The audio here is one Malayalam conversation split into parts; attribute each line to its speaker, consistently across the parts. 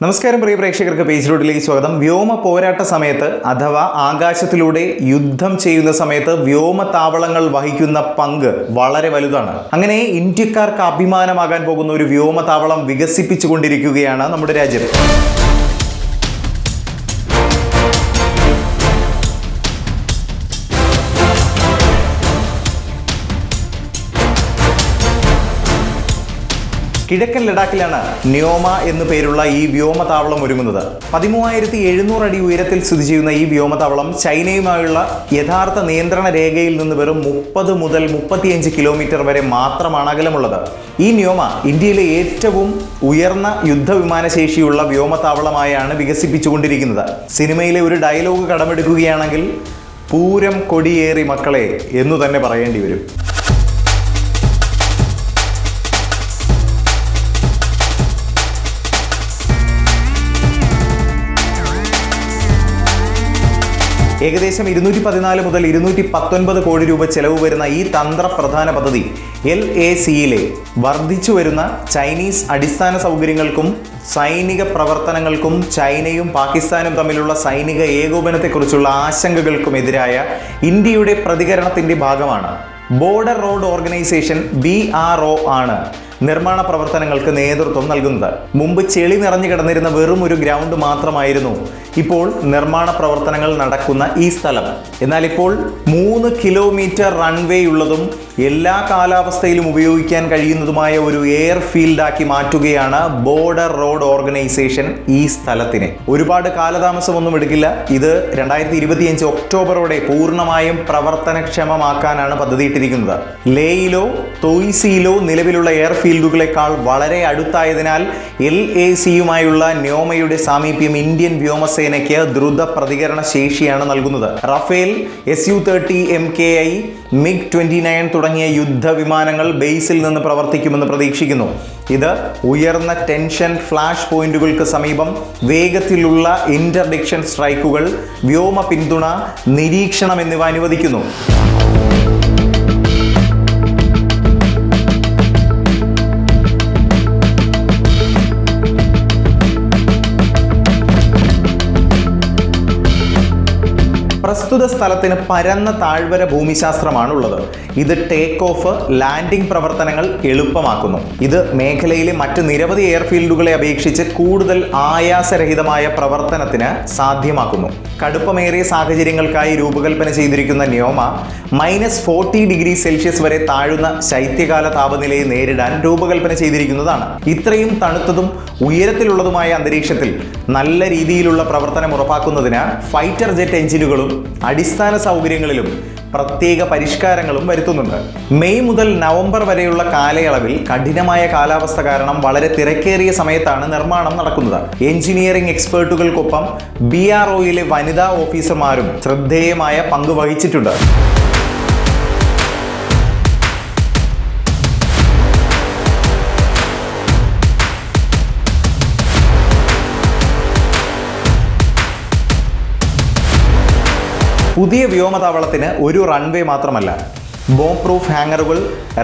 Speaker 1: നമസ്കാരം പ്രിയ പ്രേക്ഷകർക്ക് പേജ് റൂട്ടിലേക്ക് സ്വാഗതം. വ്യോമ പോരാട്ട സമയത്ത് അഥവാ ആകാശത്തിലൂടെ യുദ്ധം ചെയ്യുന്ന സമയത്ത് വ്യോമതാവളങ്ങൾ വഹിക്കുന്ന പങ്ക് വളരെ വലുതാണ്. അങ്ങനെ ഇന്ത്യക്കാർക്ക് അഭിമാനമാകാൻ പോകുന്ന ഒരു വ്യോമതാവളം വികസിപ്പിച്ചുകൊണ്ടിരിക്കുകയാണ് നമ്മുടെ രാജ്യം. കിഴക്കൻ ലഡാക്കിലാണ് ന്യോമ എന്നു പേരുള്ള ഈ വ്യോമതാവളം ഒരുങ്ങുന്നത്. 13,700 അടി ഉയരത്തിൽ സ്ഥിതി ചെയ്യുന്ന ഈ വ്യോമതാവളം ചൈനയുമായുള്ള യഥാർത്ഥ നിയന്ത്രണ രേഖയിൽ നിന്ന് വെറും 30 മുതൽ 35 കിലോമീറ്റർ വരെ മാത്രമാണ് അകലമുള്ളത്. ഈ ന്യോമ ഇന്ത്യയിലെ ഏറ്റവും ഉയർന്ന യുദ്ധവിമാനശേഷിയുള്ള വ്യോമതാവളമായാണ് വികസിപ്പിച്ചുകൊണ്ടിരിക്കുന്നത്. സിനിമയിലെ ഒരു ഡയലോഗ് കടമെടുക്കുകയാണെങ്കിൽ പൂരം കൊടിയേറി മക്കളെ എന്നു തന്നെ പറയേണ്ടി വരും. ഏകദേശം 214 മുതൽ 219 കോടി രൂപ ചെലവ് വരുന്ന ഈ തന്ത്രപ്രധാന പദ്ധതി LACയിലെ വർദ്ധിച്ചു വരുന്ന ചൈനീസ് അടിസ്ഥാന സൗകര്യങ്ങൾക്കും സൈനിക പ്രവർത്തനങ്ങൾക്കും ചൈനയും പാകിസ്ഥാനും തമ്മിലുള്ള സൈനിക ഏകോപനത്തെക്കുറിച്ചുള്ള ആശങ്കകൾക്കുമെതിരായ ഇന്ത്യയുടെ പ്രതികരണത്തിന്റെ ഭാഗമാണ്. ബോർഡർ റോഡ് ഓർഗനൈസേഷൻ BRO ആണ് നിർമ്മാണ പ്രവർത്തനങ്ങൾക്ക് നേതൃത്വം നൽകുന്നത്. മുമ്പ് ചെളി നിറഞ്ഞു കിടന്നിരുന്ന വെറും ഒരു ഗ്രൗണ്ട് മാത്രമായിരുന്നു ഇപ്പോൾ നിർമ്മാണ പ്രവർത്തനങ്ങൾ നടക്കുന്ന ഈ സ്ഥലം. എന്നാൽ ഇപ്പോൾ 3 കിലോമീറ്റർ റൺവേ ഉള്ളതും എല്ലാ കാലാവസ്ഥയിലും ഉപയോഗിക്കാൻ കഴിയുന്നതുമായ ഒരു എയർഫീൽഡാക്കി മാറ്റുകയാണ് ബോർഡർ റോഡ് ഓർഗനൈസേഷൻ ഈ സ്ഥലത്തിനെ. ഒരുപാട് കാലതാമസമൊന്നും എടുക്കില്ല. ഇത് 2025 ഒക്ടോബറോടെ പൂർണ്ണമായും പ്രവർത്തനക്ഷമമാക്കാനാണ് പദ്ധതിയിട്ടിരിക്കുന്നത്. ലേയിലോ തോയ്സിയിലോ നിലവിലുള്ള എയർഫീൽഡുകളെക്കാൾ വളരെ അടുത്തായതിനാൽ LACയുമായുള്ള ന്യോമയുടെ സാമീപ്യം ഇന്ത്യൻ വ്യോമസേനയ്ക്ക് ദ്രുത പ്രതികരണ ശേഷിയാണ് നൽകുന്നത്. റഫേൽ, Su-30 MKI, MiG-29 തുടങ്ങിയ യുദ്ധവിമാനങ്ങൾ ബേസിൽ നിന്ന് പ്രവർത്തിക്കുമെന്ന് പ്രതീക്ഷിക്കുന്നു. ഇത് ഉയർന്ന ടെൻഷൻ ഫ്ലാഷ് പോയിന്റുകൾക്ക് സമീപം വേഗത്തിലുള്ള ഇന്റർഡിക്ഷൻ സ്ട്രൈക്കുകൾ, വ്യോമ പിന്തുണ, നിരീക്ഷണം എന്നിവ അനുവദിക്കുന്നു. പ്രസ്തുത സ്ഥലത്തിന് പരന്ന താഴ്വര ഭൂമിശാസ്ത്രമാണുള്ളത്. ഇത് ടേക്ക് ഓഫ്, ലാൻഡിംഗ് പ്രവർത്തനങ്ങൾ എളുപ്പമാക്കുന്നു. ഇത് മേഖലയിലെ മറ്റ് നിരവധി എയർഫീൽഡുകളെ അപേക്ഷിച്ച് കൂടുതൽ ആയാസരഹിതമായ പ്രവർത്തനത്തിന് സാധ്യമാക്കുന്നു. കടുപ്പമേറിയ സാഹചര്യങ്ങൾക്കായി രൂപകൽപ്പന ചെയ്തിരിക്കുന്ന ന്യോമ -40°C വരെ താഴുന്ന ശൈത്യകാല താപനിലയെ നേരിടാൻ രൂപകൽപ്പന ചെയ്തിരിക്കുന്നതാണ്. ഇത്രയും തണുത്തതും ഉയരത്തിലുള്ളതുമായ അന്തരീക്ഷത്തിൽ നല്ല രീതിയിലുള്ള പ്രവർത്തനം ഉറപ്പാക്കുന്നതിന് ഫൈറ്റർ ജെറ്റ് എഞ്ചിനുകളും അടിസ്ഥാന സൗകര്യങ്ങളിലും പ്രത്യേക പരിഷ്കാരങ്ങളും വരുത്തുന്നുണ്ട്. മെയ് മുതൽ നവംബർ വരെയുള്ള കാലയളവിൽ കഠിനമായ കാലാവസ്ഥ കാരണം വളരെ തിരക്കേറിയ സമയത്താണ് നിർമ്മാണം നടക്കുന്നത്. എഞ്ചിനീയറിംഗ് എക്സ്പേർട്ടുകൾക്കൊപ്പം BROയിലെ വനിതാ ഓഫീസർമാരും ശ്രദ്ധേയമായ പങ്ക് വഹിച്ചിട്ടുണ്ട്. പുതിയ വ്യോമതാവളത്തിന് ഒരു റൺവേ മാത്രമല്ല, ബോംബ് പ്രൂഫ് ഹാങ്ങറുകൾ,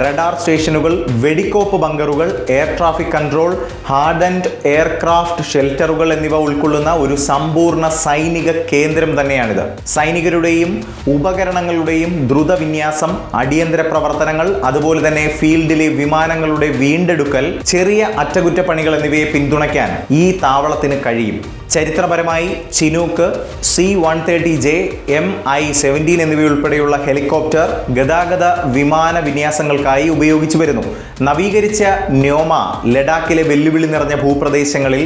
Speaker 1: റഡാർ സ്റ്റേഷനുകൾ, വെടിക്കോപ്പ് ബങ്കറുകൾ, air traffic control, hardened aircraft ഷെൽട്ടറുകൾ എന്നിവ ഉൾക്കൊള്ളുന്ന ഒരു സമ്പൂർണ്ണ സൈനിക കേന്ദ്രം തന്നെയാണിത്. സൈനികരുടെയും ഉപകരണങ്ങളുടെയും ദ്രുത വിന്യാസം, അടിയന്തര പ്രവർത്തനങ്ങൾ, അതുപോലെ തന്നെ ഫീൽഡിലെ വിമാനങ്ങളുടെ വീണ്ടെടുക്കൽ, ചെറിയ അറ്റകുറ്റപ്പണികൾ എന്നിവയെ പിന്തുണയ്ക്കാൻ ഈ താവളത്തിന് കഴിയും. ചരിത്രപരമായി ചിനൂക്ക്, C-130J, Mi-17 എന്നിവയുൾപ്പെടെയുള്ള ഹെലികോപ്റ്റർ ഗതാഗത വിമാന വിന്യാസങ്ങൾക്കായി ഉപയോഗിച്ചു വരുന്നു. നവീകരിച്ച ന്യോമ ലഡാക്കിലെ വെല്ലുവിളി നിറഞ്ഞ ഭൂപ്രദേശങ്ങളിൽ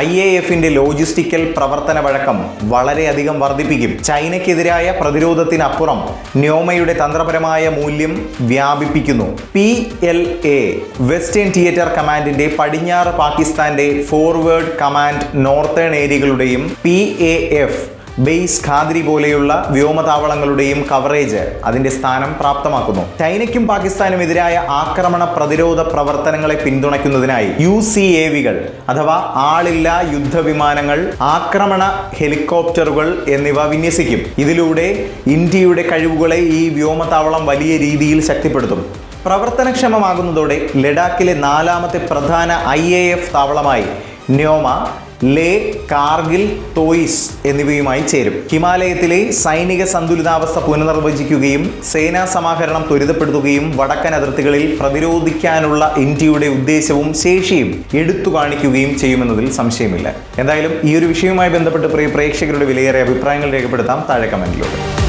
Speaker 1: IAFന്റെ ലോജിസ്റ്റിക്കൽ പ്രവർത്തന വഴക്കം വളരെയധികം വർദ്ധിപ്പിക്കും. ചൈനയ്ക്കെതിരായ പ്രതിരോധത്തിനപ്പുറം ന്യോമയുടെ തന്ത്രപരമായ മൂല്യം വ്യാപിപ്പിക്കുന്നു. PLA വെസ്റ്റേൺ തിയേറ്റർ കമാൻഡിന്റെ പടിഞ്ഞാറ് പാകിസ്ഥാന്റെ ഫോർവേഡ് കമാൻഡ് നോർത്തേൺ ഏരിയകളുടെയും PAF ബേസ് ഖാദ്രി പോലെയുള്ള വ്യോമതാവളങ്ങളുടെയും കവറേജ് അതിന്റെ സ്ഥാനം പ്രാപ്തമാക്കുന്നു. ചൈനയ്ക്കും പാകിസ്ഥാനുമെതിരായ ആക്രമണ പ്രതിരോധ പ്രവർത്തനങ്ങളെ പിന്തുണയ്ക്കുന്നതിനായി UCAVകൾ അഥവാ ആളില്ലാ യുദ്ധവിമാനങ്ങൾ, ആക്രമണ ഹെലികോപ്റ്ററുകൾ എന്നിവ വിന്യസിക്കും. ഇതിലൂടെ ഇന്ത്യയുടെ കഴിവുകളെ ഈ വ്യോമതാവളം വലിയ രീതിയിൽ ശക്തിപ്പെടുത്തും. പ്രവർത്തനക്ഷമമാകുന്നതോടെ ലഡാക്കിലെ 4ാമത്തെ പ്രധാന IAF താവളമായി ന്യോമ ലേ, കാർഗിൽ, തോയിസ് എന്നിവയുമായി ചേരും. ഹിമാലയത്തിലെ സൈനിക സന്തുലിതാവസ്ഥ പുനർനിർവചിക്കുകയും സേനാ സമാഹരണം ത്വരിതപ്പെടുത്തുകയും വടക്കൻ അതിർത്തികളിൽ പ്രതിരോധിക്കാനുള്ള ഇന്ത്യയുടെ ഉദ്ദേശവും ശേഷിയും എടുത്തു കാണിക്കുകയും ചെയ്യുമെന്നതിൽ സംശയമില്ല. എന്തായാലും ഈ ഒരു വിഷയവുമായി ബന്ധപ്പെട്ട് പ്രേക്ഷകരുടെ വിലയേറിയ അഭിപ്രായങ്ങൾ രേഖപ്പെടുത്താം താഴെ കമന്റിലൂടെ.